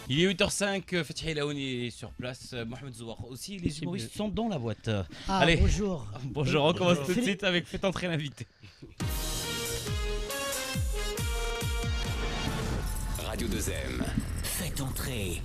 Il est 8h05, Fatih Laouni est sur place, Mohamed Zouar aussi, les humoristes sont dans la boîte. Ah, Allez, bonjour. Bonjour, on commence tout de suite avec Faites entrer l'invité. Radio 2M. Faites entrer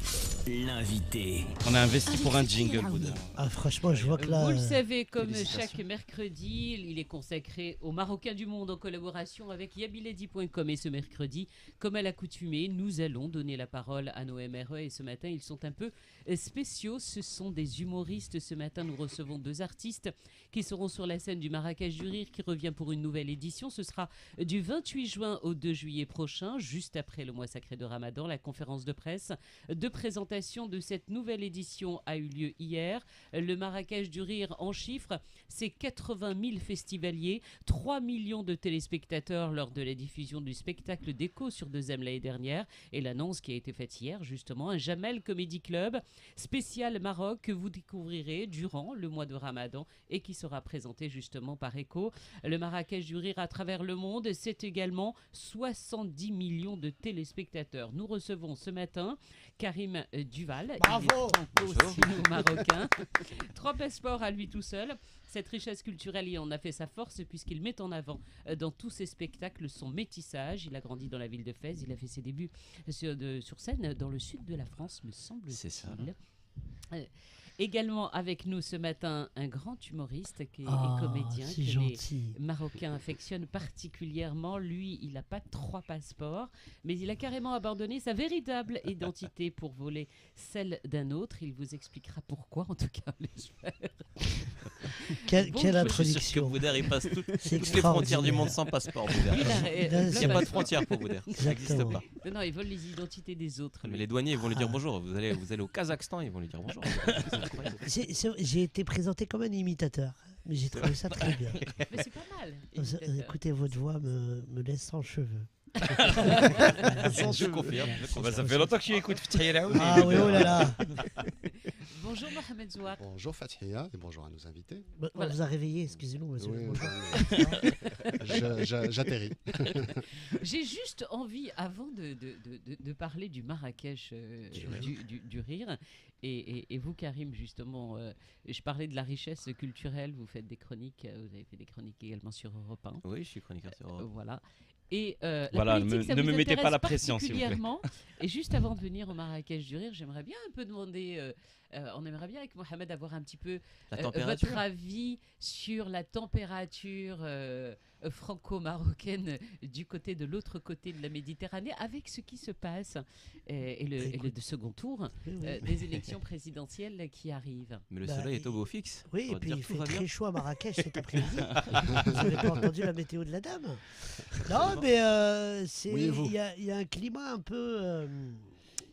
l'invité. On a investi pour un jingle, Bouddha. Ah, franchement, je vois que là. Vous le savez, comme chaque mercredi, il est consacré aux Marocains du monde en collaboration avec yabiledi.com. Et ce mercredi, comme à l'accoutumée, nous allons donner la parole à nos MRE. Et ce matin, ils sont un peu spéciaux. Ce sont des humoristes. Ce matin, nous recevons deux artistes qui seront sur la scène du Marrakech du Rire qui revient pour une nouvelle édition. Ce sera du 28 juin au 2 juillet prochain, juste après le mois sacré de Ramadan. La conférence de presse de présentation de cette nouvelle édition a eu lieu hier. Le Marrakech du Rire en chiffres, c'est 80 000 festivaliers, 3 millions de téléspectateurs lors de la diffusion du spectacle d'Echo sur 2M l'année dernière et l'annonce qui a été faite hier justement, un Jamel Comedy Club spécial Maroc que vous découvrirez durant le mois de Ramadan et qui sera présenté justement par Echo. Le Marrakech du Rire à travers le monde, c'est également 70 millions de téléspectateurs. Nous recevons ce matin Karim Duval, Bravo. il est franco-sino-marocain. 3 passeports à lui tout seul. Cette richesse culturelle, il en a fait sa force puisqu'il met en avant dans tous ses spectacles son métissage. Il a grandi dans la ville de Fès, il a fait ses débuts sur scène dans le sud de la France, me semble-t-il. C'est ça. Également avec nous ce matin, un grand humoriste qui est comédien, c'est que gentil. les Marocains affectionnent particulièrement. Lui, il n'a pas 3 passeports, mais il a carrément abandonné sa véritable identité pour voler celle d'un autre. Il vous expliquera pourquoi, en tout cas, on l'espère. Quelle Je suis sûr que introduction. Boudère, il passe toutes les extraordinaire. frontières du monde sans passeport, Boudère. Il n'y a pas de frontières pour Boudère. Ça n'existe Exactement. pas. Non, ils volent les identités des autres. Mais les douaniers, ils vont lui dire bonjour. Vous allez au Kazakhstan, ils vont lui dire bonjour. C'est incroyable. J'ai été présenté comme un imitateur, mais j'ai trouvé ça très bien. Mais c'est pas mal. imitateur. Écoutez, votre voix me laisse sans cheveux. Je confirme. Ça fait longtemps que tu écoutes Fatih Laouni. Ah oui, oh là là. Bonjour Mohamed Zouak. Bonjour Fathia et bonjour à nos invités. On vous a réveillé, excusez-nous, monsieur. Oui, Bonjour. j'atterris. J'ai juste envie, avant de parler du Marrakech du Rire, et vous Karim, justement, je parlais de la richesse culturelle, vous faites des chroniques, vous avez fait des chroniques également sur Europe 1. Oui, je suis chroniqueur sur Europe. Voilà. Et la Voilà, politique, ça ne vous me mettez pas intéresse la pression, s'il vous plaît. particulièrement. Et juste avant de venir au Marrakech du Rire, j'aimerais bien un peu demander, on aimerait bien avec Mohamed avoir un petit peu La température. votre avis sur la température franco-marocaine du côté de l'autre côté de la Méditerranée avec ce qui se passe et le second tour Oui, oui. des élections présidentielles qui arrivent. Mais le Bah, soleil est au beau fixe. Oui, On et va puis dire il tout fait va bien. très chaud à Marrakech cet après-midi. Vous n'avez pas entendu la météo de la dame? Non, mais Oui, et vous il y a un climat un peu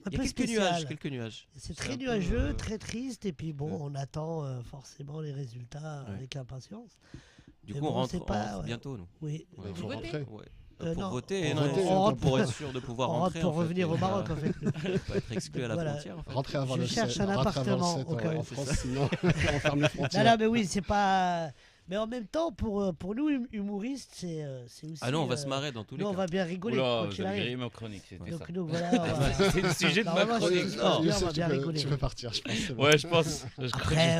Il y a quelques spécial. nuages. C'est un très peu, nuageux, très triste, et puis bon, on attend forcément les résultats Ouais. avec impatience. Du Mais coup, on bon, rentre, c'est pas- ouais. bientôt, nous. Oui. Ouais. Il faut Vous rentrer. Ouais. Non, Pour voter, pour non, voter, on on rentre pour rentre- être sûr de pouvoir On rentre rentrer. pour en fait, revenir et au Maroc, pas- en fait. pas être exclu à la Voilà. frontière. En fait. Rentrer avant Je le cherche 7, un rentrer avant le appartement 7 au cas où. en France, sinon on ferme les Non, frontières. non, mais oui, c'est pas. Mais en même temps, pour nous, humoristes, c'est aussi. Ah non, on va se marrer dans tous les Nous, on cas. va bien rigoler. Oula, quoi vous qu'il avez arrive. grillé ma chronique, c'était ça. Donc, nous, voilà. on va- C'est le sujet de ma Normalement, chronique. c'est- Non. on va Youssef, bien rigoler. tu peux partir, je pense. c'est bon. Ouais, je pense. Après,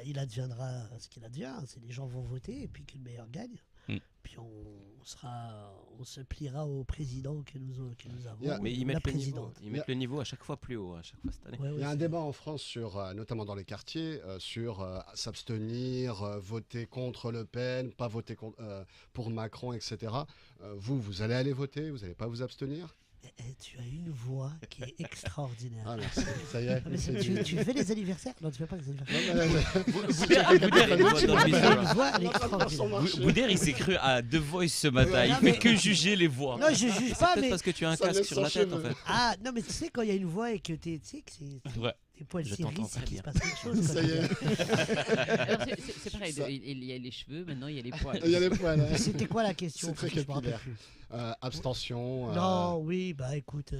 il adviendra ce qu'il advient. C'est les gens vont voter et puis que le meilleur gagne. Mm. Puis on se pliera au président que nous avons. Yeah. Mais ils la mettent le niveau. présidente. Ils mettent le niveau à chaque fois plus haut, à chaque fois cette année. Ouais, Il ouais, y a un c'est- débat en France sur, notamment dans les quartiers, sur s'abstenir, voter contre Le Pen, pas voter pour Macron, etc. Vous allez aller voter, vous n'allez pas vous abstenir? Tu as une voix qui est extraordinaire. Ah merci, ça y est. Ah, mais tu fais les anniversaires? Non, tu fais pas les anniversaires. Non, Boudère, il doit dans Tu l'émission, as là. une voix elle est extraordinaire. Boudère, il s'est cru à The Voice ce matin. Il Non, fait mais- que juger les voix. Non, je juge C'est pas, peut-être mais. parce que tu as un Ça casque laisse sur sans la tête, en cheveux. fait. Ah, non, mais tu sais, quand il y a une voix et que tu sais que c'est. Ouais. Tes poils Je s'irrissent, t'entends c'est très qu'il se bien. passe quelque chose. Ça y est, Alors, c'est pareil, Ça- il y a les cheveux, maintenant il y a les poils. il y a les poils. hein. C'était quoi la question? C'est très Parce que je me rappelle capillaire. plus. Abstention. Non, oui, bah écoute,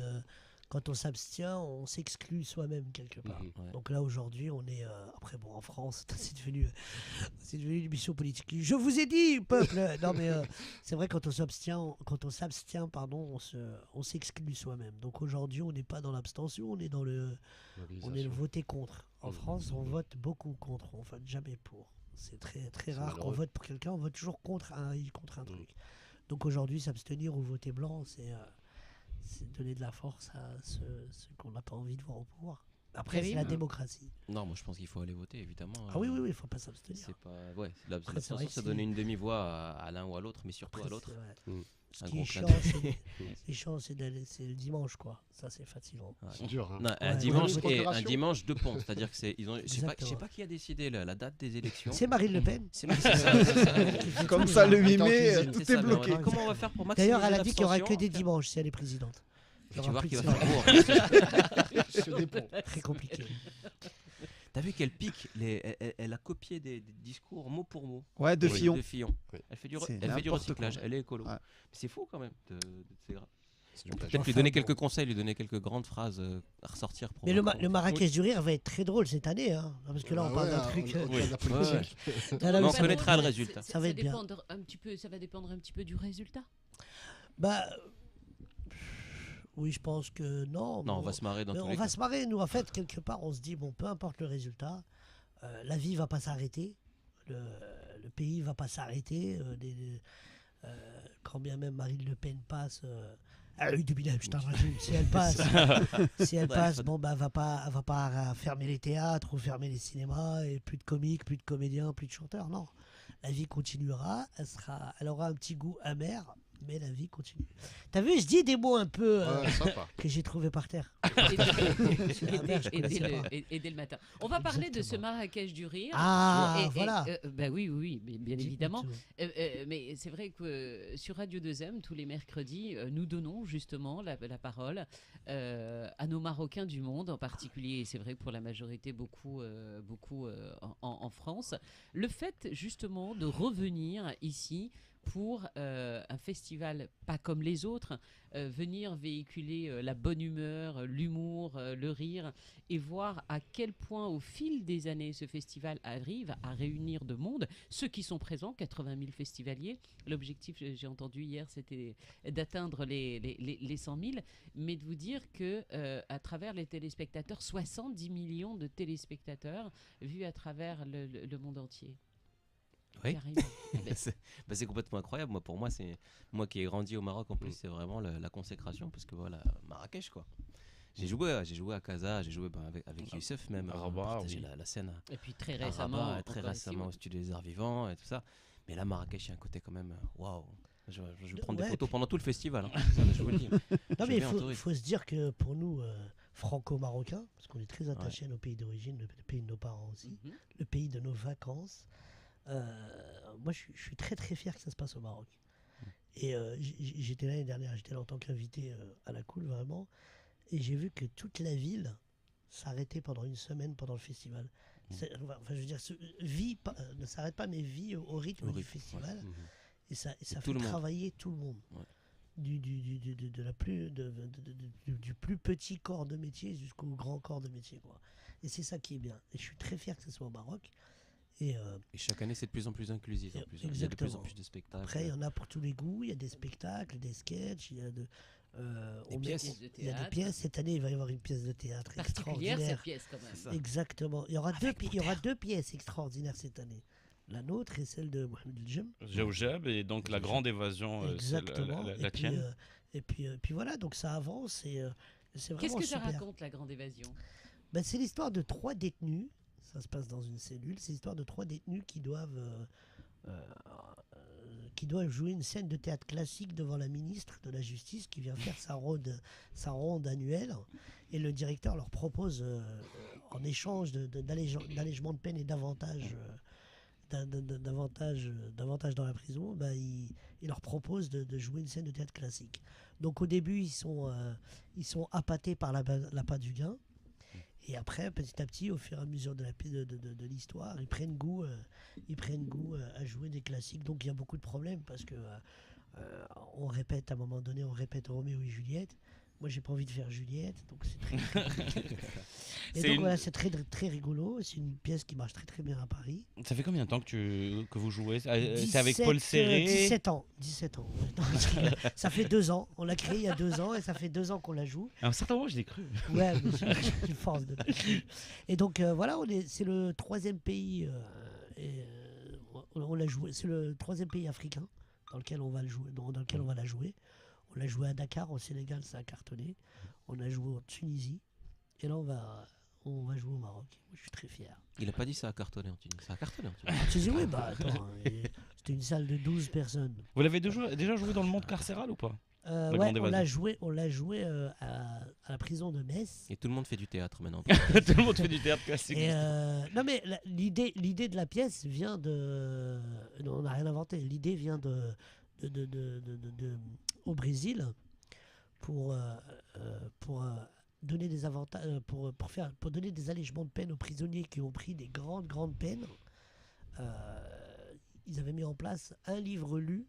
quand on s'abstient, on s'exclut soi-même quelque part. Ouais. Donc là aujourd'hui, on est après bon en France, c'est devenu une émission politique. Je vous ai dit, peuple. Non mais c'est vrai quand on s'abstient, pardon, on s'exclut soi-même. Donc aujourd'hui, on n'est pas dans l'abstention, on est dans le voter contre. En France, on vote beaucoup contre, on vote jamais pour. C'est très très rare qu'on vote pour quelqu'un, on vote toujours contre un truc. Donc aujourd'hui, s'abstenir ou voter blanc, c'est donner de la force à ceux qu'on n'a pas envie de voir au pouvoir. Après, c'est la démocratie. Non, moi je pense qu'il faut aller voter, évidemment. Ah oui, il ne faut pas s'abstenir. C'est pas... Ouais, Après, l'abstention, ça donne une demi-voix à l'un ou à l'autre, mais surtout à l'autre. Ce qui est chiant, c'est le dimanche, quoi. Ça, c'est fatigant. C'est dur. Hein. Non, un dimanche de pont, c'est-à-dire que je sais pas qui a décidé la date des élections. C'est Marine Le Pen. C'est ça. Comme ça, le 8 mai, C'est tout ça, est mais bloqué. comment on va faire pour maximiser D'ailleurs, elle a dit qu'il n'y aura que l'abstention des dimanches si elle est présidente. Tu vas voir qu'il va faire faire court. Sur des ponts. très compliqué. T'as vu qu'elle pique elle a copié des discours mot pour mot. Ouais, de Oui. Fillon. De Fillon. Oui. Elle fait du n'importe recyclage, quoi. elle est écolo. Ouais. Mais c'est fou quand même. C'est grave. C'est du plagiat. Peut-être lui donner quelques conseils, lui donner quelques grandes phrases à ressortir. Pour Mais le Macron. Marrakech du rire va être très drôle cette année, hein, parce que là on parle d'un truc. Oui. La politique. Non, non, Mais on ça- connaîtra le résultat. Ça va être bien. Ça va dépendre un petit peu du résultat. Bah, oui, je pense que non. Non, on va se marrer dans Mais tous on les va cas. se marrer, nous en fait, quelque part, on se dit, bon, peu importe le résultat, la vie va pas s'arrêter, le pays va pas s'arrêter, quand bien même Marine Le Pen passe, si elle passe, bon, bah, elle va pas fermer les théâtres ou fermer les cinémas, et plus de comiques, plus de comédiens, plus de chanteurs, non. La vie continuera, elle aura un petit goût amer, mais la vie continue. T'as vu, je dis des mots un peu Sympa. que j'ai trouvé par terre. Et dès le matin. On va parler de ce Exactement. Marrakech du rire. Voilà. Bah oui, bien évidemment. Écoute, Mais c'est vrai que sur Radio 2M, tous les mercredis, nous donnons justement la parole à nos Marocains du monde, en particulier, et c'est vrai pour la majorité, beaucoup en France. Le fait justement de revenir ici pour un festival pas comme les autres, venir véhiculer la bonne humeur, l'humour, le rire, et voir à quel point au fil des années ce festival arrive à réunir de monde, ceux qui sont présents, 80 000 festivaliers. L'objectif, j'ai entendu hier, c'était d'atteindre les 100 000, mais de vous dire que à travers les téléspectateurs, 70 millions de téléspectateurs vus à travers le monde entier. Oui. Carrément. C'est complètement incroyable. Pour moi, c'est moi qui ai grandi au Maroc en plus, c'est vraiment la consécration parce que voilà, Marrakech quoi. J'ai joué à Casa, j'ai joué avec Youssef même, partager la scène Et puis très à récemment, Rabat, très encore ici, récemment ouais. au studio des Arts Vivants et tout ça. Mais là, Marrakech, il y a un côté quand même waouh. Je vais prendre des Ouais, photos pendant tout le festival. Hein. Ça, je vous le dis. Non, Je mais viens en il touriste. faut se dire que pour nous, franco-marocains, parce qu'on est très attachés à nos pays d'origine, le pays de nos parents aussi, Mhm. le pays de nos vacances, moi je suis très très fier que ça se passe au Maroc. Et j'étais l'année dernière, j'étais là en tant qu'invité à la cool vraiment, et j'ai vu que toute la ville s'arrêtait pendant une semaine pendant le festival. Enfin, je veux dire, ne s'arrête pas, mais vit au rythme Au du rythme, festival. Et ça tout fait le monde. travailler tout le monde. Ouais. Du plus petit corps de métier jusqu'au grand corps de métier, quoi. Et c'est ça qui est bien. Et je suis très fier que ce soit au Maroc. Et Et chaque année, c'est de plus en plus inclusif. En plus. Il y a de plus Exactement. en plus de spectacles. après, il y en a pour tous les goûts. Il y a des spectacles, des sketchs, il y a pièces. il y a des pièces. Cette année, il va y avoir une pièce de théâtre Particulière cette extraordinaire. pièce quand même. Ça. Exactement. Il y aura deux pièces extraordinaires cette année. La nôtre et celle de Mohamed El Jem. Geojeb et donc la grande évasion, c'est Exactement. la tienne. Et puis voilà, donc ça avance et c'est Qu'est-ce vraiment que ça super. raconte, la grande évasion? Ben, c'est l'histoire de 3 détenus. Ça se passe dans une cellule. C'est l'histoire de 3 détenus qui doivent jouer une scène de théâtre classique devant la ministre de la Justice qui vient faire sa ronde annuelle. Et le directeur leur propose, en échange d'allègement de peine et davantage dans la prison, ben, il leur propose de jouer une scène de théâtre classique. Donc au début, ils sont appâtés par l'appât du gain. Et après, petit à petit, au fur et à mesure de l'histoire, ils prennent goût à jouer des classiques. Donc il y a beaucoup de problèmes parce que on répète à un moment donné, on répète Roméo et Juliette, Moi, j'ai pas envie de faire Juliette, donc c'est très compliqué. Et donc voilà, c'est très, très rigolo. C'est une pièce qui marche très très bien à Paris. Ça fait combien de temps que vous jouez? C'est avec Paul Serré? 17 ans. 17 ans. Ouais. Non, ça fait 2 ans. On l'a créé il y a 2 ans et ça fait 2 ans qu'on la joue. À un certain moment, je l'ai cru. Ouais, j'ai une force de. Et donc voilà, c'est le 3e pays. On l'a joué. C'est le 3e pays africain dans lequel on va le jouer, dans lequel on va la jouer. On l'a joué à Dakar, au Sénégal, ça a cartonné. On a joué en Tunisie. Et là, on va jouer au Maroc. Moi, je suis très fier. Il a pas dit ça a cartonné en Tunisie. Ça a cartonné en Tunisie. Tu dis oui, bah attends. C'était une salle de 12 personnes. Vous l'avez déjà joué dans le monde carcéral ou pas? Ouais, on l'a joué à la prison de Metz. Et tout le monde fait du théâtre maintenant. Tout le monde fait du théâtre classique. Non mais l'idée de la pièce vient de... Non, on n'a rien inventé. L'idée vient au Brésil pour donner des avantages, pour donner des allégements de peine aux prisonniers qui ont pris des grandes peines. Ils avaient mis en place un livre lu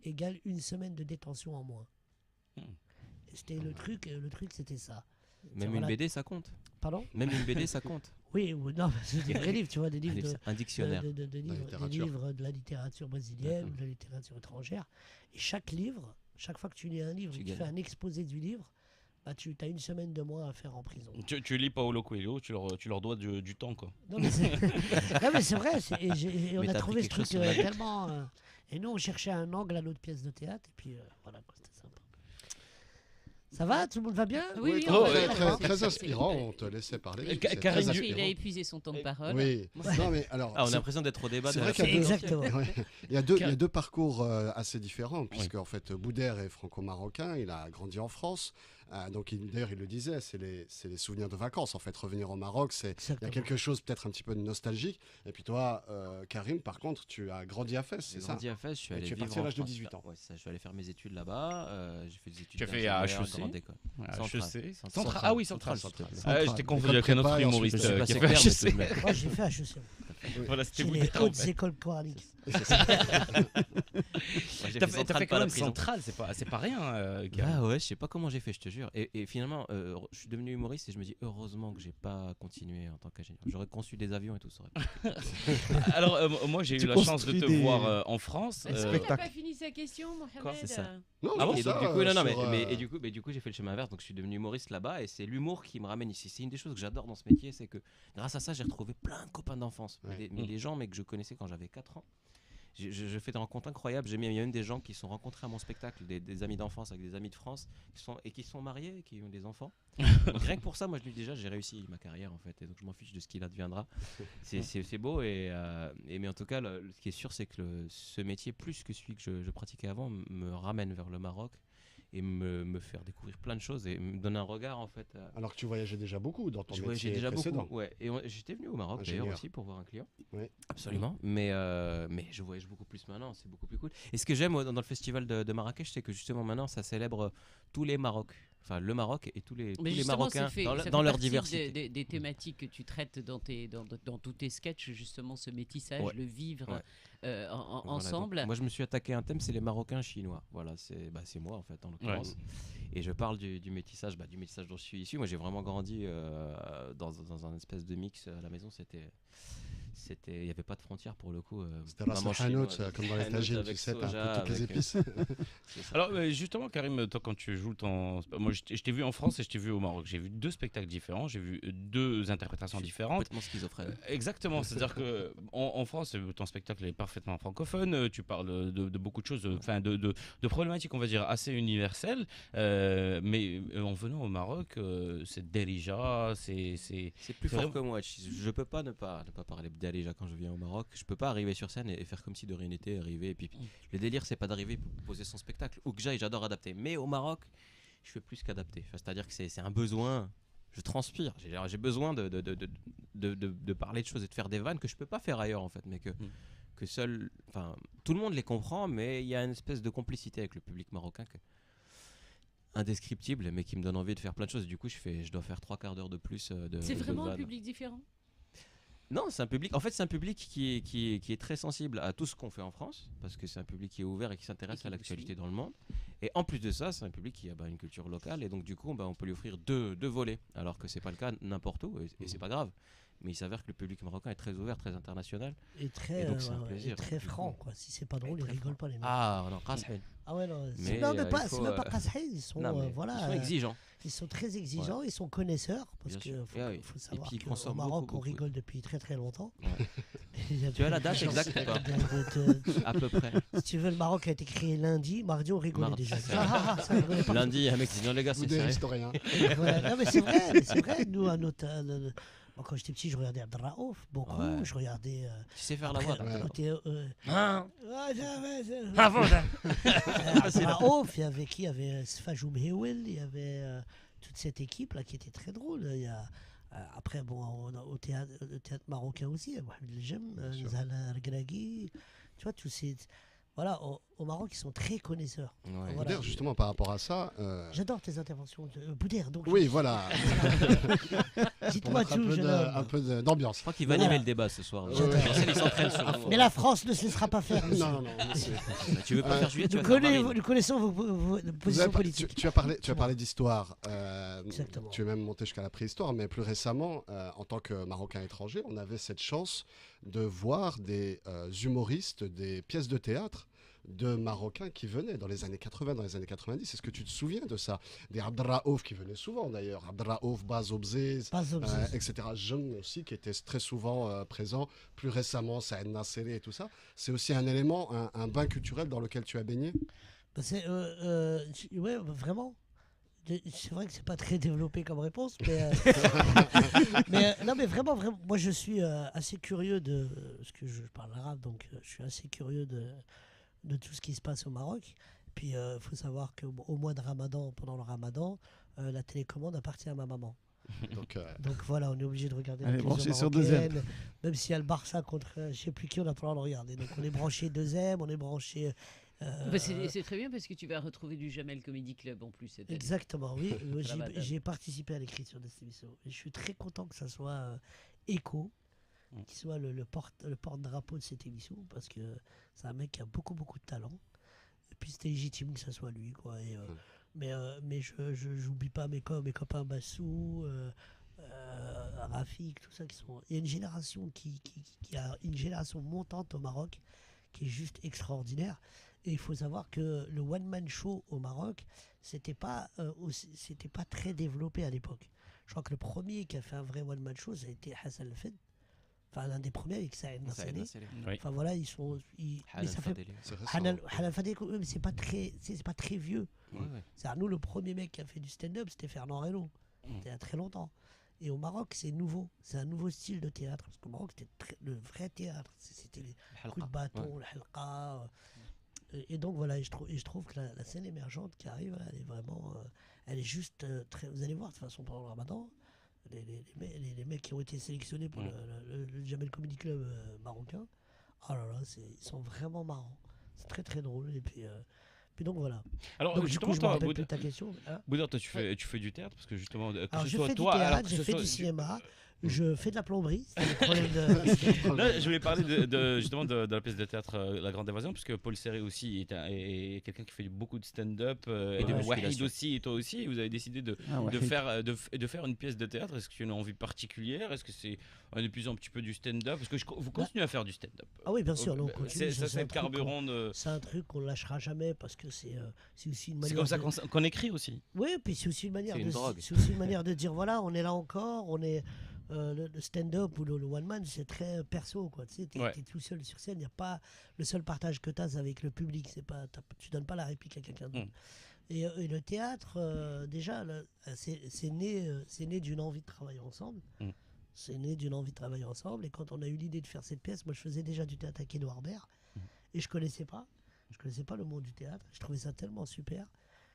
égale 1 semaine de détention en moins. C'était le truc c'était ça. Même une BD ça compte. Pardon? Même une BD ça compte. Oui, non, c'est des vrais livres, tu vois, des livres un dictionnaire. des livres de la littérature brésilienne ou de la littérature étrangère. Et chaque livre, chaque fois que tu lis un livre, tu fais un exposé du livre, bah tu as 1 semaine de moins à faire en prison. Tu lis Paulo Coelho, tu leur dois du temps, quoi. Non mais c'est vrai, et on a trouvé ce truc tellement... et nous on cherchait un angle à notre pièce de théâtre, et puis voilà, quoi, c'était sympa. Ça va? Tout le monde va bien? Oui, très inspirant, on te laissait parler. Karim, il a épuisé son temps de parole. Oui. Non, mais alors, on a l'impression d'être au débat. C'est vrai qu'il y a deux parcours assez différents, puisque en fait, Boudère est franco-marocain, il a grandi en France. Donc d'ailleurs il le disait, c'est les souvenirs de vacances en fait. Revenir au Maroc, il y a quelque chose peut-être un petit peu de nostalgique. Et puis toi, Karim, par contre, tu as grandi à Fès, c'est ça? J'ai grandi à Fès, je suis allé tu es vivre parti à l'âge de 18 ans. Ouais, ça, je suis allé faire mes études là-bas. J'ai fait des études. Tu as fait à HEC? Grande école. Centrale. Ah oui, Centrale. J'étais confondu avec un autre humoriste qui a fait HEC. Moi j'ai fait HEC. Voilà, c'était les hautes écoles coraniques. T'as fait quand même Centrale, c'est pas rien. Ah ouais, je sais pas comment j'ai fait, je te jure. Et finalement, je suis devenu humoriste et je me dis heureusement que j'ai pas continué en tant qu'ingénieur. J'aurais conçu des avions et tout ça. Alors moi j'ai eu la chance de te voir en France. Est-ce qu'il n'a pas fini sa question, Mohamed? C'est ça. Non, ah bon, et donc, du coup j'ai fait le chemin inverse, donc je suis devenu humoriste là-bas et c'est l'humour qui me ramène ici. C'est une des choses que j'adore dans ce métier, c'est que grâce à ça j'ai retrouvé plein de copains d'enfance. Mais les gens que je connaissais quand j'avais 4 ans. Je fais des rencontres incroyables. Il y a même des gens qui sont rencontrés à mon spectacle, des amis d'enfance avec des amis de France qui sont mariés et qui ont des enfants. Donc, rien que pour ça, moi je dis déjà j'ai réussi ma carrière en fait, et donc je m'en fiche de ce qu'il adviendra. C'est beau mais en tout cas ce qui est sûr c'est que ce métier plus que celui que je pratiquais avant me ramène vers le Maroc et me faire découvrir plein de choses et me donne un regard en fait. Alors que tu voyageais déjà beaucoup dans ton métier voyageais déjà précédent. beaucoup, ouais. Et j'étais venu au Maroc d'ailleurs aussi pour voir un client. Oui. Absolument. Mais je voyage beaucoup plus maintenant, c'est beaucoup plus cool. Et ce que j'aime dans le festival de Marrakech, c'est que justement maintenant ça célèbre tous les Marocs. Enfin, le Maroc et tous les Marocains dans leur diversité. Des thématiques que tu traites dans tous tes sketchs, justement ce métissage, le vivre ensemble. Donc, moi, je me suis attaqué à un thème, c'est les Marocains chinois. Voilà, c'est moi en fait, en l'occurrence. Et je parle du métissage, du métissage dont je suis issu. Moi, j'ai vraiment grandi dans un espèce de mix à la maison. Il n'y avait pas de frontières pour le coup. C'était la hanout, comme dans les tagines, tu sais, t'as toutes les épices. Alors justement, Karim, toi quand tu joues moi je t'ai vu en France et je t'ai vu au Maroc. J'ai vu 2 spectacles différents, j'ai vu 2 interprétations différentes. Complètement schizophrène. Exactement, c'est-à-dire que en France, ton spectacle est parfaitement francophone. Tu parles de beaucoup de choses, de problématiques, on va dire, assez universelles. Mais en venant au Maroc, c'est Derija, c'est plus fort que moi. Je peux pas ne pas parler de Déjà quand je viens au Maroc, je peux pas arriver sur scène et faire comme si de rien n'était, arriver et puis le délire c'est pas d'arriver pour poser son spectacle ou que j'adore adapter, mais au Maroc je fais plus qu'adapter, c'est-à-dire que c'est un besoin, je transpire, j'ai besoin de parler de choses et de faire des vannes que je peux pas faire ailleurs en fait, mais que seul, enfin tout le monde les comprend, mais il y a une espèce de complicité avec le public marocain indescriptible, mais qui me donne envie de faire plein de choses. Du coup je dois faire 3 quarts d'heure de plus c'est vraiment un public différent. Non, c'est un public. En fait, c'est un public qui est très sensible à tout ce qu'on fait en France, parce que c'est un public qui est ouvert et qui s'intéresse à l'actualité dans le monde. Et en plus de ça, c'est un public qui a une culture locale, et donc du coup, on peut lui offrir deux volets, alors que c'est pas le cas n'importe où, et c'est pas grave. Mais il s'avère que le public marocain est très ouvert, très international. Et très, donc, c'est un plaisir, très franc, quoi. Si c'est pas drôle, ils rigolent pas les mecs. Ah, non, Qashin. Ah ouais, non, Mais, non, mais pas, il faut, c'est même pas Qashin, ils sont, voilà, ils sont exigeants. ils sont très exigeants, ils sont connaisseurs, parce qu'il faut savoir puis, ils qu'au consomment Maroc, beaucoup, on rigole depuis très très longtemps. Ouais. Tu as la date exacte ou pas à peu près. Si tu veux, le Maroc a été créé lundi, mardi on rigolait déjà. Ça rigolait pas. Lundi, un mec dit non les gars, c'est sérieux. historien. Voilà. Non mais c'est vrai, nous à notre... Bon, quand j'étais petit, je regardais Abdelraouf beaucoup, je regardais... Tu sais faire la voix là. Abdelraouf, il y avait qui? Il y avait Sfajoum Hewel, il y avait toute cette équipe là qui était très drôle. Il y a, après, bon, au théâtre marocain aussi, Mohamed Jem, Zala Al-Gragui, tu vois, tous ces... Voilà, au Maroc, ils sont très connaisseurs. Ouais. Voilà. Boudère, justement, par rapport à ça... J'adore tes interventions. Boudère, donc... Oui, voilà. Dites-moi tout, jeune homme. Un peu d'ambiance. Je crois qu'il va animer le débat ce soir. Mais la France ne se laissera pas faire. Non. Tu veux pas faire Juliette, nous connaissons vos positions politiques. Tu as parlé d'histoire. Exactement. Tu es même monté jusqu'à la préhistoire, mais plus récemment, en tant que Marocain étranger, on avait cette chance de voir des humoristes, des pièces de théâtre de Marocains qui venaient dans les années 80, dans les années 90. Est-ce que tu te souviens de ça? Des Abdelraouf qui venaient souvent d'ailleurs, Abdelraouf, Baz Obziz, etc. Jeunes aussi qui étaient très souvent présents. Plus récemment, Saïd Nasseri et tout ça. C'est aussi un élément, un bain culturel dans lequel tu as baigné? Ouais, vraiment. C'est vrai que c'est pas très développé comme réponse, mais, non, mais vraiment, moi je suis assez curieux de, parce que je parle arabe, donc je suis assez curieux de tout ce qui se passe au Maroc. Puis il faut savoir qu'au mois de Ramadan, pendant le Ramadan, la télécommande appartient à ma maman. Donc voilà, on est obligé de regarder la télévision sur deuxième. Même si y a le Barça contre je sais plus qui, on a pas le droit de le regarder. Donc on est branché deuxième, on est branché... c'est très bien parce que tu vas retrouver du Jamel Comedy Club en plus. Exactement, oui. J'ai participé à l'écriture de cette émission. Et je suis très content que ça soit Echo qui soit le porte-drapeau de cette émission, parce que c'est un mec qui a beaucoup de talent. Et puis c'était légitime que ça soit lui, quoi. Et, mais je n'oublie pas mes copains Bassou, Rafik, tout ça qui sont... Il y a une génération qui a une génération montante au Maroc qui est juste extraordinaire. Et il faut savoir que le one-man show au Maroc, c'était pas très développé à l'époque. Je crois que le premier qui a fait un vrai one-man show, ça a été Hassan El-Fed. Enfin, l'un des premiers avec Saïd Nasseri. Enfin voilà, mais ça fait... Halal Fadé, mais c'est pas très vieux. C'est-à-dire, nous, le premier mec qui a fait du stand-up, c'était Fernand Reynaud. C'était il y a très longtemps. Et au Maroc, c'est nouveau. C'est un nouveau style de théâtre. Parce qu'au Maroc, c'était le vrai théâtre. C'était les coups de bâton, le halqa. Et donc voilà, et je trouve que la scène émergente qui arrive, elle est vraiment... elle est juste très... Vous allez voir, de toute façon, pendant le Ramadan, les mecs qui ont été sélectionnés pour le Jamel Comedy Club marocain, oh là là, ils sont vraiment marrants. C'est très très drôle. Et puis donc voilà. Alors, donc, du coup, je me rappelle plus ta question. Boudère, toi, tu fais du théâtre parce que justement, alors, je fais du théâtre, je fais du cinéma. Je fais de la plomberie, c'est le problème de... Là, je voulais parler justement de la pièce de théâtre La Grande Évasion, puisque Paul Serré aussi est quelqu'un qui fait beaucoup de stand-up, et Wahid aussi, et toi aussi, et vous avez décidé de faire une pièce de théâtre. Est-ce que tu as une envie particulière? Est-ce que c'est un épuisant un petit peu du stand-up? Parce que vous continuez à faire du stand-up. Ah oui, bien sûr. C'est le carburant de... C'est un truc qu'on ne lâchera jamais, parce que c'est aussi une manière... C'est comme ça qu'on écrit aussi. Oui, puis c'est aussi une manière de dire, voilà, on est là encore, on est... le stand-up ou le one-man, c'est très perso, quoi. Tu sais, t'es tout seul sur scène, il n'y a pas... Le seul partage que tu as, c'est avec le public. Tu donnes pas la réplique à quelqu'un d'autre. Et le théâtre, déjà, c'est né d'une envie de travailler ensemble. C'est né d'une envie de travailler ensemble. Et quand on a eu l'idée de faire cette pièce, moi, je faisais déjà du théâtre avec Édouard Baird. Et je connaissais pas le monde du théâtre. Je trouvais ça tellement super.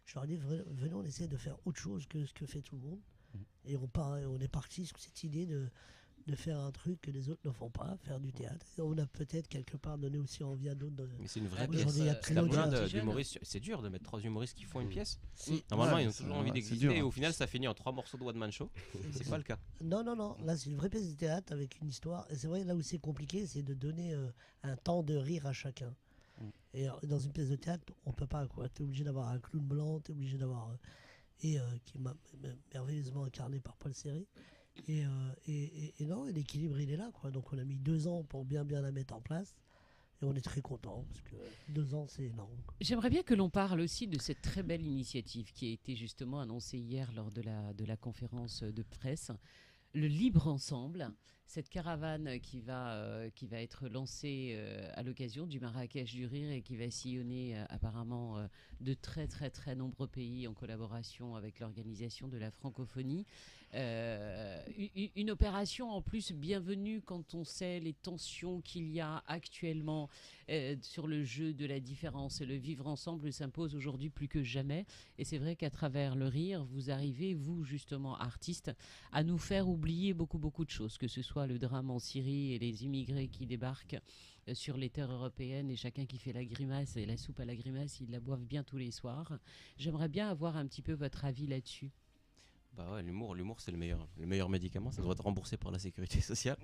Je leur ai dit, venez, on essaie de faire autre chose que ce que fait tout le monde. Et on est parti sur cette idée de faire un truc que les autres ne font pas, faire du théâtre. Et on a peut-être quelque part donné aussi envie à d'autres. Mais c'est une vraie Aujourd'hui, pièce. il y a Plein Claudia. d'humoristes. C'est dur de mettre 3 humoristes qui font une pièce. Si. Normalement, Ouais, ils ont c'est- toujours envie ouais, c'est d'exister. dur, Et hein. au final, ça finit en 3 morceaux de One Man Show. C'est pas le cas. Non, là c'est une vraie pièce de théâtre avec une histoire. Et c'est vrai, là où c'est compliqué, c'est de donner un temps de rire à chacun. Et dans une pièce de théâtre, on peut pas, quoi. Tu es obligé d'avoir un clown blanc, tu es obligé d'avoir. Qui est merveilleusement incarné par Paul Séré. Et non, et l'équilibre, il est là, quoi. Donc on a mis 2 ans pour bien la mettre en place. Et on est très content parce que 2 ans, c'est énorme. J'aimerais bien que l'on parle aussi de cette très belle initiative qui a été justement annoncée hier lors de la conférence de presse. Le Libre Ensemble, cette caravane qui va être lancée à l'occasion du Marrakech du Rire et qui va sillonner apparemment de très très très nombreux pays en collaboration avec l'organisation de la francophonie. Une opération en plus bienvenue quand on sait les tensions qu'il y a actuellement sur le jeu de la différence. Et le vivre ensemble s'impose aujourd'hui plus que jamais. Et c'est vrai qu'à travers le rire, vous arrivez, vous justement artistes, à nous faire oublier beaucoup de choses, que ce soit le drame en Syrie et les immigrés qui débarquent sur les terres européennes et chacun qui fait la grimace et la soupe à la grimace, ils la boivent bien tous les soirs. J'aimerais bien avoir un petit peu votre avis là-dessus. Bah ouais, l'humour c'est le meilleur médicament, ça doit être remboursé par la sécurité sociale.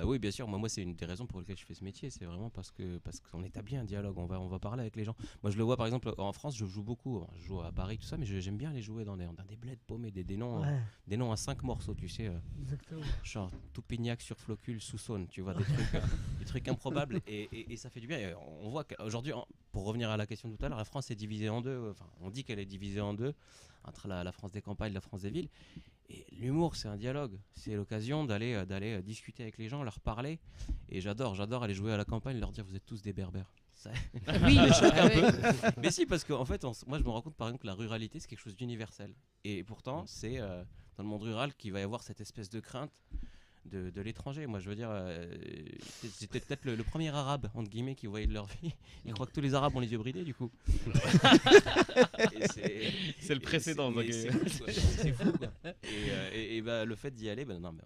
Oui, bien sûr, moi c'est une des raisons pour lesquelles je fais ce métier, c'est vraiment parce qu'on établit un dialogue, on va parler avec les gens. Moi je le vois par exemple en France, je joue beaucoup, je joue à Paris tout ça, mais j'aime bien aller jouer dans des bleds paumés, des noms à 5 morceaux, tu sais, Exactement. genre Toupignac sur Flocule sous Saône, tu vois, des trucs improbables et ça fait du bien. Et on voit qu'aujourd'hui, pour revenir à la question de tout à l'heure, la France est divisée en deux, enfin on dit qu'elle est divisée en deux entre la France des campagnes et la France des villes. Et l'humour, c'est un dialogue. C'est l'occasion d'aller discuter avec les gens, leur parler. Et j'adore aller jouer à la campagne, leur dire vous êtes tous des berbères. Ça Oui, me choque un ouais. peu. Mais si, parce qu'en fait, moi je me rends compte par exemple que la ruralité, c'est quelque chose d'universel. Et pourtant, c'est dans le monde rural qu'il va y avoir cette espèce de crainte de l'étranger. Moi, je veux dire, c'était peut-être le premier arabe, entre guillemets, qui voyait de leur vie. Ils croient que tous les arabes ont les yeux bridés, du coup. C'est le précédent. C'est fou, quoi. Et bah, le fait d'y aller, bah, non, mais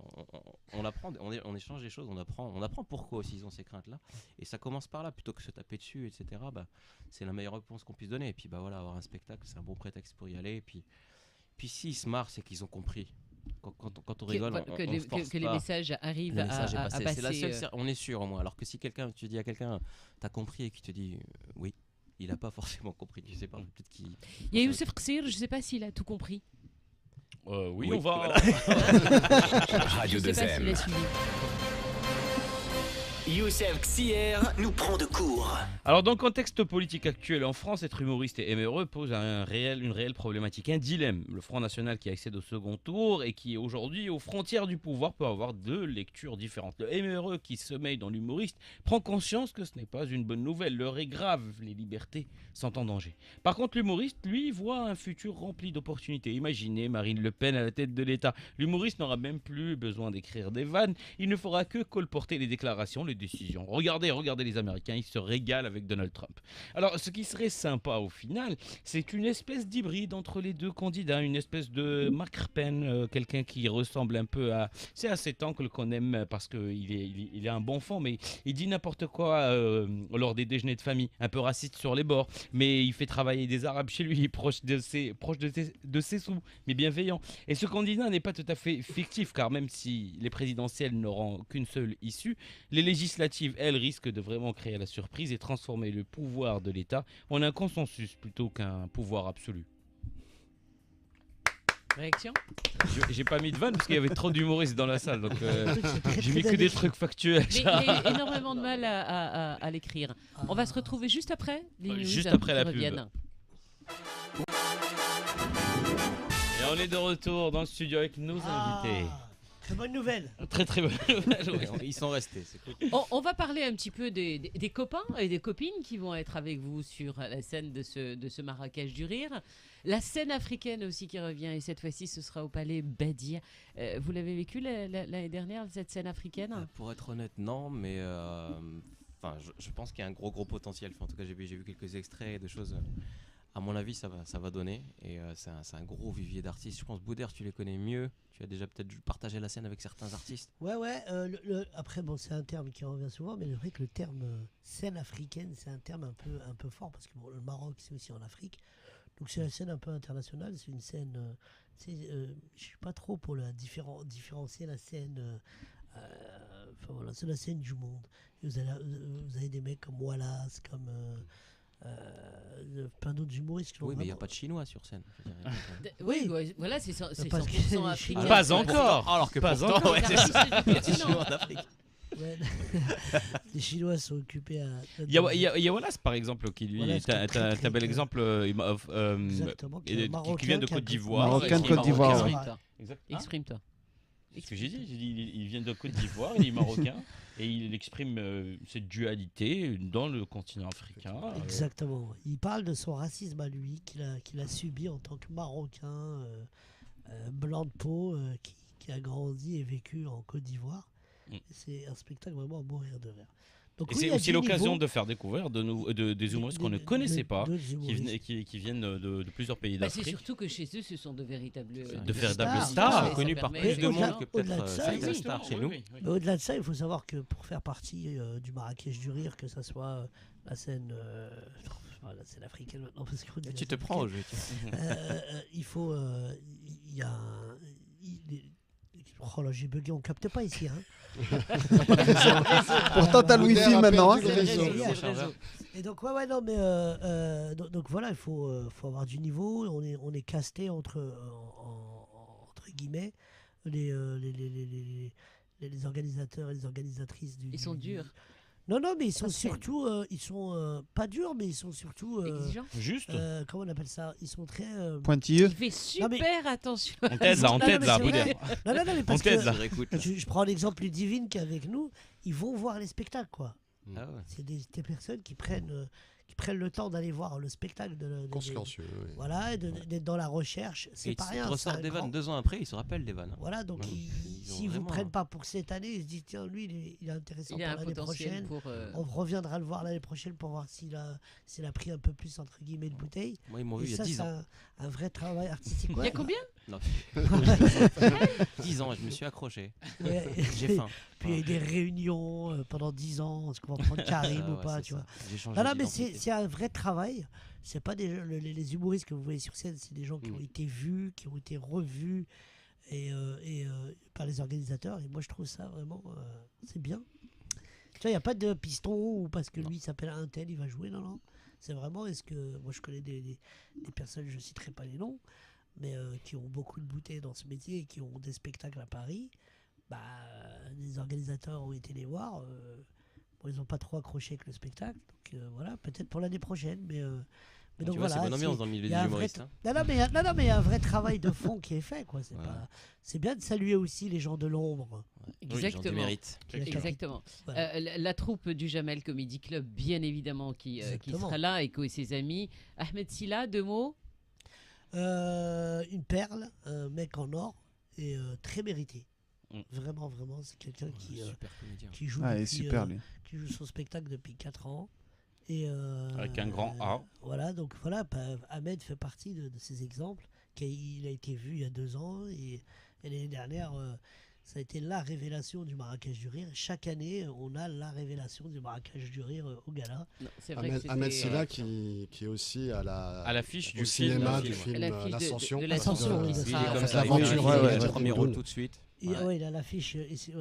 on apprend, on échange des choses, on apprend pourquoi aussi ils ont ces craintes-là. Et ça commence par là, plutôt que se taper dessus, etc. Bah, c'est la meilleure réponse qu'on puisse donner. Et puis, bah, voilà, avoir un spectacle, c'est un bon prétexte pour y aller. Et puis s'ils se marrent, c'est qu'ils ont compris. Quand on rigole, que les messages arrivent à passer. C'est la seule, on est sûr au moins. Alors que si tu dis à quelqu'un, t'as compris, et qu'il te dit oui, il a pas forcément compris. Tu sais pas, peut-être qu'il. Il y a Youssef Ksir, je sais pas s'il a tout compris. Oui, on va. Radio Je sais pas s'il 2M. a suivi. Youssef Ksir nous prend de court. Alors, dans le contexte politique actuel en France, être humoriste et MRE pose une réelle problématique, un dilemme. Le Front National qui accède au second tour et qui est aujourd'hui aux frontières du pouvoir peut avoir 2 lectures différentes. Le MRE qui sommeille dans l'humoriste prend conscience que ce n'est pas une bonne nouvelle. L'heure est grave, les libertés sont en danger. Par contre, l'humoriste, lui, voit un futur rempli d'opportunités. Imaginez Marine Le Pen à la tête de l'État. L'humoriste n'aura même plus besoin d'écrire des vannes. Il ne fera que colporter les déclarations, les décisions. Regardez les Américains, ils se régalent avec Donald Trump. Alors, ce qui serait sympa au final, c'est une espèce d'hybride entre les 2 candidats, une espèce de Mark Pen, quelqu'un qui ressemble un peu à... C'est à cet oncle qu'on aime parce qu'il est un bon fond, mais il dit n'importe quoi lors des déjeuners de famille, un peu raciste sur les bords, mais il fait travailler des Arabes chez lui, proche de ses sous, mais bienveillant. Et ce candidat n'est pas tout à fait fictif, car même si les présidentielles n'auront qu'une seule issue, les législatives, elles, risquent de vraiment créer la surprise et transformer le pouvoir de l'État en un consensus plutôt qu'un pouvoir absolu. Réaction ? J'ai pas mis de vanne parce qu'il y avait trop d'humoristes dans la salle, donc j'ai mis que des trucs factuels. Mais il a énormément de mal à l'écrire. On va se retrouver juste après les news Juste après la qui pub. reviennent. Et on est de retour dans le studio avec nos invités. Très bonne nouvelle. Très bonne nouvelle. Ouais, ils sont restés, c'est cool. On va parler un petit peu des copains et des copines qui vont être avec vous sur la scène de ce Marrakech du Rire. La scène africaine aussi qui revient, et cette fois-ci ce sera au Palais Badia. Vous l'avez vécu l'année dernière, cette scène africaine ? Pour être honnête, non, mais je pense qu'il y a un gros potentiel. Enfin, en tout cas, j'ai vu quelques extraits de choses À mon avis, ça va donner. Et c'est un gros vivier d'artistes. Je pense Boudère, tu les connais mieux. Tu as déjà peut-être partagé la scène avec certains artistes. Ouais. Après, bon, c'est un terme qui revient souvent, mais c'est vrai que le terme scène africaine, c'est un terme un peu fort parce que bon, le Maroc, c'est aussi en Afrique. Donc c'est une scène un peu internationale. C'est une scène. Je suis pas trop pour différencier la scène. Enfin voilà, c'est la scène du monde. Et vous avez des mecs comme Wallace, comme plein d'autres humoristes. Oui, mais il n'y a pas de Chinois sur scène. Oui, voilà, c'est parce 100% que africain. Pas encore. Alors que Pas pourtant, encore. ouais, c'est ça. Il y a des Chinois en Afrique. Ouais. Les Chinois sont occupés à. Il y a Wallace par exemple qui lui. Wallace, T'as très, un très bel bien. exemple Exactement, qui est qui vient de Côte d'Ivoire. Marocain de Côte d'Ivoire. Ouais. Exprime-toi. C'est ce que j'ai dit. J'ai dit il vient de Côte d'Ivoire, il est marocain et il exprime cette dualité dans le continent africain. Exactement. Il parle de son racisme à lui qu'il a subi en tant que Marocain blanc de peau qui a grandi et vécu en Côte d'Ivoire. C'est un spectacle vraiment à mourir de rire. Donc, Et oui, c'est il y a aussi du l'occasion niveau. de faire découvrir des humoristes qu'on ne connaissait pas, d'autres humoristes. qui viennent de plusieurs pays Bah, c'est d'Afrique. surtout que chez eux, ce sont de véritables véritables stars. Connus par permet- plus de au-delà- monde que au-delà peut-être de ça, certaines oui. stars chez nous. Mais au-delà de ça, il faut savoir que pour faire partie du Marrakech du Rire, que ça soit la scène. La scène africaine maintenant, parce qu'on dit Tu la te scène prends au jeu. il faut. Il y a. Oh là, j'ai bugué, on capte pas ici. Hein. Pourtant, t'as le Boudère wifi a maintenant. perdu le réseau. Et donc, non, mais. Donc voilà, il faut avoir du niveau. On est casté entre guillemets les organisateurs et les organisatrices du. Ils sont durs. Non, mais ils sont Pas scène. surtout. Ils sont pas durs, mais ils sont surtout. Exigeant. Juste. Comment on appelle ça? Ils sont très. Pointilleux. Il fait super Non, mais- attention. On t'aide là, Non, mais c'est Boudère. vrai. Non, mais parce On t'aide que. là. Je prends l'exemple du Divine qui est avec nous. Ils vont voir les spectacles, quoi. Ah ouais. C'est des personnes qui prennent le temps d'aller voir le spectacle. Consciencieux. Oui. Voilà, et d'être dans la recherche. C'est Et pas ils rien. te c'est ressortent un des grand- vannes 2 ans après, ils se rappellent des vannes. Voilà, donc Ouais. Ils ont s'ils vous vraiment- prennent pas pour cette année, ils se disent tiens, lui, il est intéressant Il pour a un l'année potentiel prochaine. pour. On reviendra le voir l'année prochaine pour voir s'il a pris un peu plus, entre guillemets, de bouteilles. Moi, ils m'ont Et vu il y a ça, 10 c'est ans. un vrai travail artistique. Il y a combien? Non. 10 ans, je me suis accroché. Ouais. J'ai faim. Puis il y a eu des réunions pendant 10 ans, est-ce qu'on va prendre Karim Ah ou ouais, pas, c'est tu ça. vois. J'ai changé Non, mais d'identité. c'est un vrai travail. C'est pas les humoristes que vous voyez sur scène, c'est des gens qui ont été vus, qui ont été revus et par les organisateurs. Et moi, je trouve ça vraiment, c'est bien. Tu vois, il n'y a pas de piston ou parce que lui il s'appelle un tel, il va jouer. Non. C'est vraiment, est-ce que moi je connais des personnes, je citerai pas les noms, mais qui ont beaucoup de bouteilles dans ce métier et qui ont des spectacles à Paris. Bah, les organisateurs ont été les voir. Bon, ils n'ont pas trop accroché avec le spectacle. Donc voilà, peut-être pour l'année prochaine. Mais donc Tu vois, voilà, c'est bonne ambiance dans le milieu il y des a un humoristes. vrai- hein. Non, mais il y a un vrai travail de fond qui est fait. Quoi. Ouais. C'est bien de saluer aussi les gens de l'ombre. Oui, les gens du Exactement. mérite. Exactement. Voilà. La troupe du Jamel Comedy Club, bien évidemment, qui Exactement. sera là et ses amis. Ahmed Silla, 2 mots. Une perle, un mec en or et très mérité. Mm. Vraiment, c'est quelqu'un Super comédien. qui joue Ah, il est depuis, super, lui. qui joue son spectacle depuis 4 ans. Et, Avec un grand A. Voilà, donc voilà, Ahmed fait partie de ces exemples. Il a été vu il y a 2 ans et l'année dernière, ça a été la révélation du Marrakech du Rire. Chaque année, on a la révélation du Marrakech du Rire au gala. Non, c'est vrai que Ahmed c'était, Silla qui est aussi à l'affiche au du cinéma film. du film À l'affiche de L'Ascension. l'Ascension, oui, Oui, il est Ah, comme ouais, ça. Il l'aventure, a ouais, le ouais. premier rôle tout de suite. Et, il a l'affiche,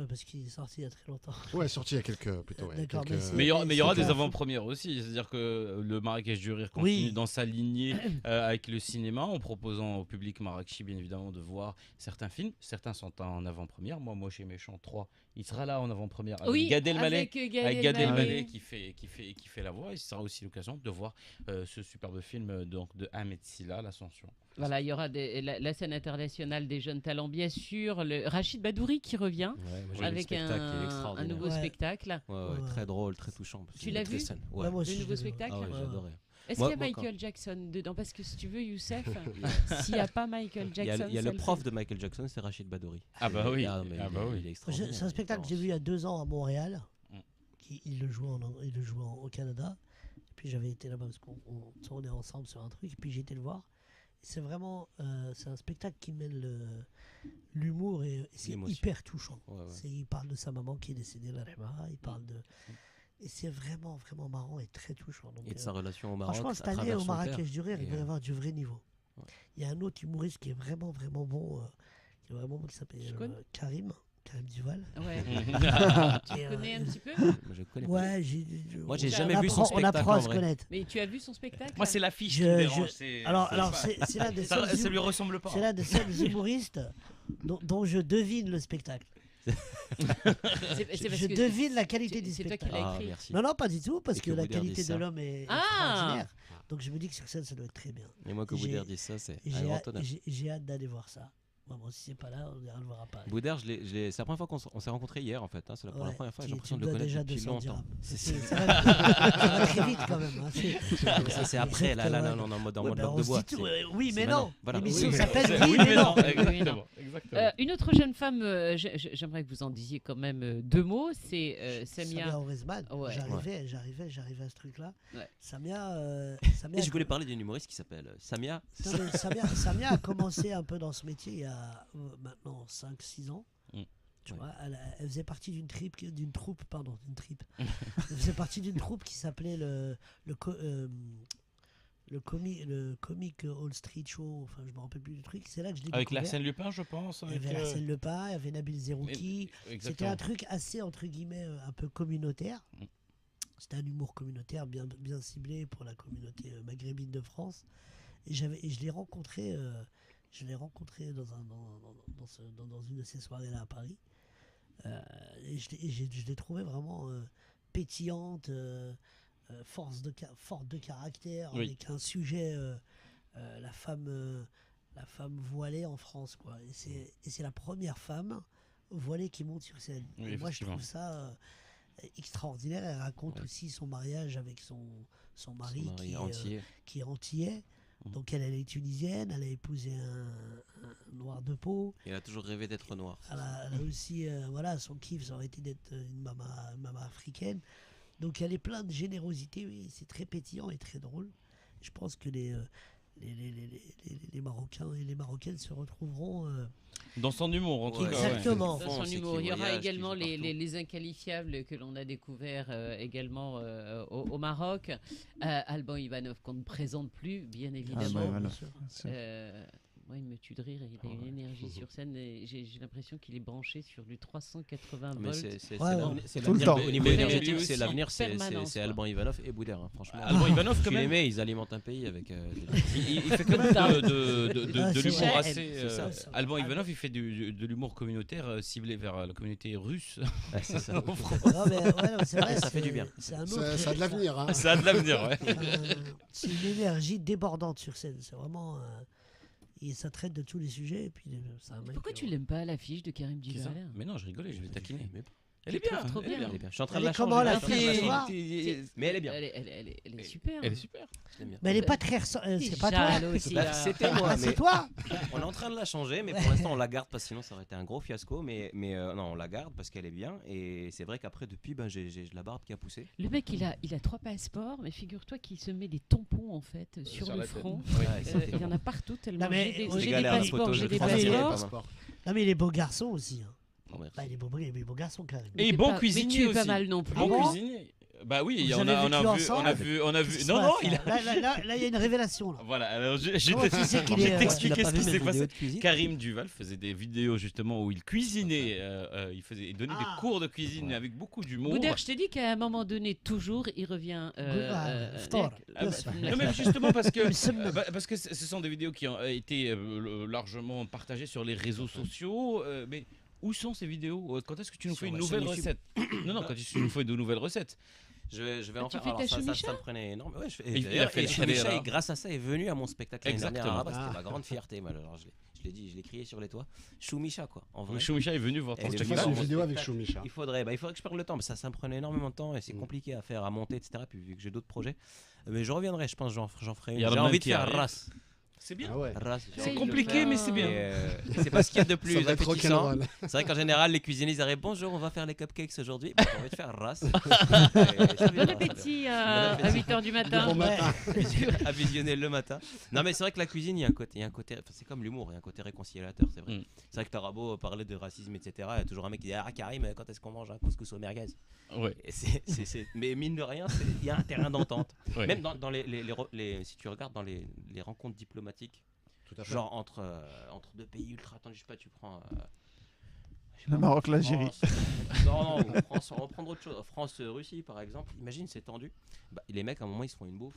parce qu'il est sorti il y a très longtemps. Ouais, sorti il y a quelques plutôt. Ouais, D'accord, quelques- mais c'est- Mais il y aura c'est des clair. avant-premières aussi, c'est-à-dire que le Marrakech du Rire continue Oui. dans sa lignée avec le cinéma, en proposant au public marrakchi bien évidemment de voir certains films. Certains sont en avant-première. Moi, Moche et Méchant 3, il sera là en avant-première avec Oui, Gad Elmaleh. avec Avec Gad Elmaleh. Elmaleh qui fait la voix, et ce sera aussi l'occasion de voir ce superbe film donc, de Ahmed Silla, L'Ascension. Voilà, il y aura la scène internationale des jeunes talents, bien sûr. Le Rachid Badouri qui revient Ouais, moi, j'ai vu le avec spectacle, il est un extraordinaire. nouveau Ouais. spectacle. Ouais, Ouais. très drôle, très touchant. parce Tu qu'il l'as est très vu saine. Ouais, Ouais. moi aussi, Le je nouveau l'ai vu. spectacle. Ah ouais, j'ai Ouais. adoré. Est-ce Moi- qu'il y a moi, Michael Jackson dedans? Parce que si tu veux, Youssef, Il y a- s'il n'y a pas Michael Il y Jackson, a, il y a ça le le prof fait. de Michael Jackson, c'est Rachid Badouri. Ah bah oui. Ah, mais Ah il bah est- oui. il est extraordinaire. C'est un spectacle que j'ai vu il y a 2 ans à Montréal. Mm. Il le joue au Canada. puis j'avais été là-bas parce qu'on tournait ensemble sur un truc, et puis j'ai été le voir. C'est vraiment, c'est un spectacle qui mêle l'humour et c'est hyper touchant. Il parle de sa maman qui est décédée, la Rema, il parle de... Et c'est vraiment, vraiment marrant et très touchant. Donc, et de sa relation au Maroc. Franchement, cette année, au Marrakech du Rire, il va y avoir du vrai niveau. Ouais. Il y a un autre humoriste qui est vraiment, vraiment bon, qui s'appelle Karim Duval. Ouais. Tu connais un petit peu? Je connais pas. Moi, j'ai jamais vu son spectacle. On apprend à se connaître. Mais tu as vu son spectacle? Moi, c'est l'affiche qui me dérange. Alors c'est l'un des seuls. Ça lui ressemble pas. C'est l'un des seuls humoristes dont je devine le spectacle. Je devine la qualité du spectacle. C'est toi qui l'as écrit. Non, pas du tout, parce que la qualité de l'homme est extraordinaire. Donc je me dis que sur scène, ça doit être très bien. Et moi, que Boudère dise ça, c'est un grand honneur. J'ai hâte d'aller voir ça. Bon, si c'est pas là, on ira le voir à Paris. Boudère, c'est la première fois qu'on s'est rencontrés hier, en fait. C'est la première fois, j'ai l'impression de le connaître depuis longtemps. Ça va très vite quand même. Ça, c'est après, là, on est en mode bloc de bois. Oui, mais non. L'émission s'appelle Oui, mais non. Exactement. Une autre jeune femme, j'aimerais que vous en disiez quand même deux mots, c'est Samia Oresman. J'arrivais à ce truc-là. Samia. Je voulais parler d'une humoriste qui s'appelle Samia. Samia a commencé un peu dans ce métier il y a maintenant 5-6 ans. Tu vois, elle faisait partie d'une troupe. Elle faisait partie d'une troupe qui s'appelait le Comic All Street Show. Enfin, je me rappelle plus du truc. C'est là que je l'ai avec découvert. L'arsène Lupin, je pense. Il y avait L'arsène Lupin, il y avait Nabil Zerouki. C'était un truc assez, entre guillemets, un peu communautaire. C'était un humour communautaire bien ciblé pour la communauté maghrébine de France. Et je l'ai rencontré... Je l'ai rencontrée dans une de ces soirées-là à Paris. Et je l'ai trouvée vraiment pétillante, forte de caractère, avec un sujet, la femme voilée en France, quoi. Et c'est la première femme voilée qui monte sur scène. Oui, moi, je trouve ça extraordinaire. Elle raconte aussi son mariage avec son mari qui est antillais. Donc elle est tunisienne, elle a épousé un noir de peau. Et elle a toujours rêvé d'être noire. Elle a aussi, son kiff, ça aurait été d'être une maman africaine. Donc elle est pleine de générosité, oui, c'est très pétillant et très drôle. Je pense que les Marocains et les Marocaines se retrouveront... dans son humour, en tout cas. Exactement. Dans son humour. Il y aura également les inqualifiables que l'on a découverts également au Maroc. Alban Ivanov, qu'on ne présente plus, bien évidemment. Moi, il me tue de rire. Il a une énergie sur scène. Et j'ai l'impression qu'il est branché sur du 380 volts. C'est tout le temps. Au niveau énergétique, c'est l'avenir. C'est Alban Ivanov et Boudère. Franchement, Alban Ivanov, quand même. Ils alimentent un pays avec. Il fait quand même de l'humour assez. Alban Ivanov, il fait de l'humour communautaire ciblé vers la communauté russe. C'est ça. C'est vrai. Ça fait du bien. Ça a de l'avenir. Ça a de l'avenir, ouais. C'est une énergie débordante sur scène. C'est vraiment. Et ça traite de tous les sujets. Et puis, pourquoi tu l'aimes pas, l'affiche de Karim Duval? Mais non, je rigolais, je vais taquiner. Elle est bien, trop bien. Je suis en train de la changer. Comment la mais elle est bien. Elle est super. Elle est super. Mais elle est pas très. C'est pas toi. C'était moi. C'est toi. On est en train de la changer, mais pour l'instant on la garde parce que sinon ça aurait été un gros fiasco. Mais non, on la garde parce qu'elle est bien. Et c'est vrai qu'après depuis, j'ai la barbe qui a poussé. Le mec, il a 3 passeports, mais figure-toi qu'il se met des tampons en fait sur le front. Il y en a partout tellement. J'ai des passeports, j'ai des passeports. Non mais il est beau garçon aussi. Il est beau garçon quand même. Et bon cuisinier aussi. Mais tu es pas mal non plus. Bon cuisinier. Bah oui, on a vu. Non, là il y a une révélation. Là. Voilà, alors je vais t'expliquer ce qui s'est passé. Karim Duval faisait des vidéos justement où il cuisinait, il donnait des cours de cuisine avec beaucoup d'humour. Boudère, je t'ai dit qu'à un moment donné, toujours, il revient. Non, mais justement parce que ce sont des vidéos qui ont été largement partagées sur les réseaux sociaux, mais où sont ces vidéos? Quand est-ce que tu nous fais une nouvelle recette? Non, quand tu nous fais de nouvelles recettes. Je vais en faire. Alors ça me prenait énormément. Et Choumicha, grâce à ça, est venu à mon spectacle l'année dernière à Rabat. C'était ma grande fierté. Alors je l'ai dit, je l'ai crié sur les toits. Choumicha, quoi. En vrai. Choumicha est venu voir ton spectacle. Tu fasses une vidéo avec Choumicha. Il faudrait que je perde le temps. Ça me prenait énormément de temps et c'est compliqué à faire, à monter, etc. Puis vu que j'ai d'autres projets, mais je reviendrai. Je pense j'en ferai une. J'ai envie de faire Arras. C'est bien. Ah ouais. Ras, C'est genre, compliqué, mais c'est bien. c'est pas ce qu'il y a de plus Ça va être appétissant. rock'n'roll. C'est vrai qu'en général, les cuisiniers ils arrivent bonjour, on va faire les cupcakes aujourd'hui. On va te faire ras. Bon appétit à 8h du matin. Bon matin. À visionner le matin. Non, mais c'est vrai que la cuisine, il y a un côté, enfin, c'est comme l'humour, il y a un côté réconciliateur, c'est vrai. Mm. C'est vrai que t'auras beau parler de racisme, etc. Il y a toujours un mec qui dit ah Karim, quand est-ce qu'on mange un couscous au merguez? Ouais. Et mais mine de rien, il y a un terrain d'entente. Ouais. Même dans si tu regardes dans les rencontres diplomatiques, Tout à fait. genre entre deux pays ultra tendus, je sais pas, tu prends. Je sais Le pas, Maroc, l'Algérie. Non, France, on va prendre autre chose. France-Russie, par exemple. Imagine, c'est tendu. Bah, les mecs, à un moment, ils se font une bouffe.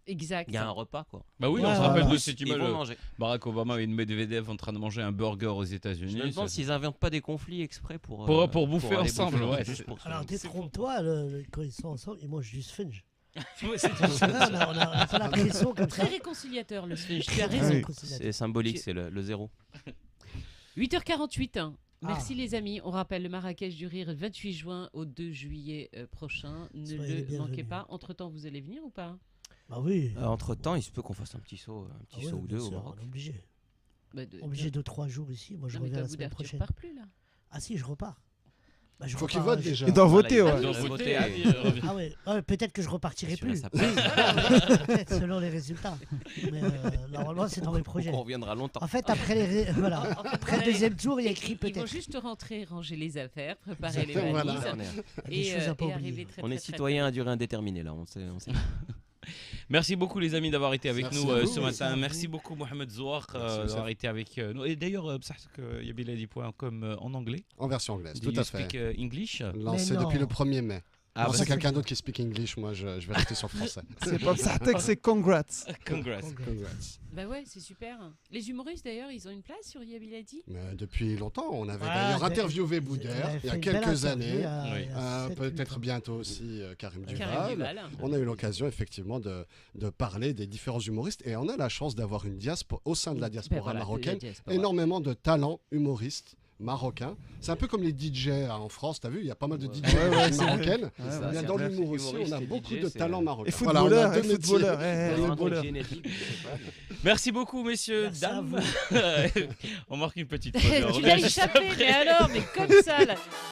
Exact. Il y a un repas, quoi. Bah oui, Ouais, on se rappelle voilà. de cette Ils image. vont manger. Barack Obama et Medvedev en train de manger un burger aux Je États-Unis. me demande ça- s'ils inventent pas des conflits exprès pour bouffer aller ensemble, ouais. juste pour se- Alors, détrompe-toi, quand ils sont ensemble, ils mangent du sponge. Ouais, c'est- C'est vrai, on a fait l'impression comme ça. Très réconciliateur le Sphinx. Tu as Très raison. Oui. réconciliateur. C'est symbolique, c'est le zéro. 8h48. Merci les amis. On rappelle le Marrakech du Rire le 28 juin au 2 juillet prochain. Ne Soyez le bienvenus. manquez pas. Entre-temps, vous allez venir ou pas? Bah oui. Entre temps, il se peut qu'on fasse un petit saut Ah ouais, ou bien deux au sûr, Maroc. on est obligé. Bah, Obligé de 3 jours ici. Moi, je Non, mais reviens la toi, semaine tu prochaine. repars plus là. Ah si, je repars. Bah, je Faut qu'ils repars, votent déjà. Ils doivent voter, Voilà, ouais. ils Ils doivent ont voter. voté. Ah ouais, ouais, peut-être que je repartirai Celui-là, plus. ça passe. Peut-être selon les résultats. Mais normalement, c'est dans mes projets. On reviendra longtemps. En fait, après, voilà. En fait, Après le deuxième tour, il y a écrit Ils vont peut-être. juste rentrer, ranger les affaires, préparer les Voilà. valises On est- Des choses à pas oublier. arriver très On est très, très, citoyen à durée indéterminée là, on sait. Merci beaucoup les amis d'avoir été avec Merci nous à vous, ce merci à matin. vous. Merci beaucoup Mohamed Zouar Merci, d'avoir été avec nous. Et d'ailleurs, yabiladi.com en anglais. En version anglaise, Do tout you à fait. speak English? Lancé Mais non. depuis le 1er mai. Ah, Alors, bah, c'est quelqu'un d'autre qui speak English, moi je vais rester sur le français. C'est pas Psahtek, c'est congrats. Congrats. Congrats. Bah ouais, c'est super. Les humoristes d'ailleurs, ils ont une place sur Yabiladi. Mais depuis longtemps, on avait Ah, d'ailleurs j'ai- interviewé On Boudère avait il y fait a une belle quelques interview années. il y a- Oui. il y a 7, 8 Peut-être ans. bientôt aussi Karim Karim Duval. Duval. On a eu l'occasion effectivement de parler des différents humoristes et on a la chance d'avoir une diaspora au sein de la diaspora Ben voilà, de la marocaine, diaspora. énormément de talents humoristes marocains. C'est un peu comme les DJ en France, tu as vu, il y a pas mal de DJ ouais, c'est marocaines. Ouais, Ça, ouais. Mais c'est dans vrai, l'humour c'est aussi, on humoriste a et beaucoup DJ, de c'est- talents marocains. Et Voilà, on a footballeur, deux et métiers. footballeur. Il y a un truc Footballeur. génétique, je sais pas, mais- Merci beaucoup messieurs, Merci à dames. vous. On marque une petite pause. et on Tu revient l'as juste échappé, après. mais alors, mais comme ça là.